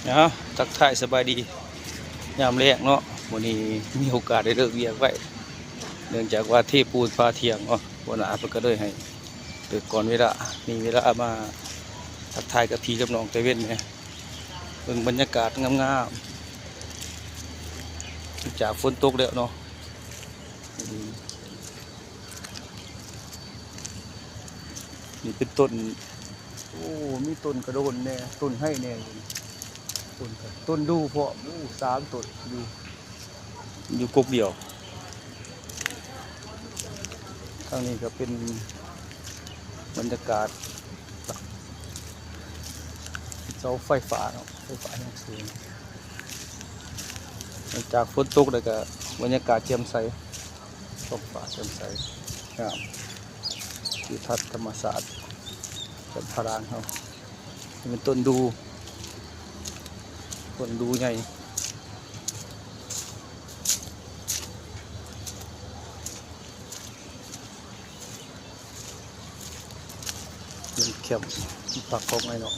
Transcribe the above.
เนาะทักทายสบายดียามแรกเนาะวันนี้มีโอกาสได้เลิกเรียนไว้เนื่องจากว่าเทปูนฟ้าเที่ยงเนาะวันอาเพิ่นก็เลยให้เลิกก่อนเวลามีเวลามาทักทายกับพี่กับน้องใจเว้นเนี่ยเบิ่งบรรยากาศงามๆจากฝนตกแล้วเนาะนี่เป็นต้นโอ้มีต้นกระโดนแน่ต้นให้แน่ต้นดูเพาะโอ้3ต้นอยู่กกเดียวทางนี้ก็เป็นบรรยากาศเสาไฟฟ้าเนาะไฟฟ้าแรงสูงหลังจากฝนตกแล้วก็บรรยากาศแจ่มใสท้องฟ้าแจ่มใสงามทิวทัศน์ธรรมศาสตร์จันทรางเขาเป็นต้นดูใหญ่เป็นเข้มผักของไอ้เนาะ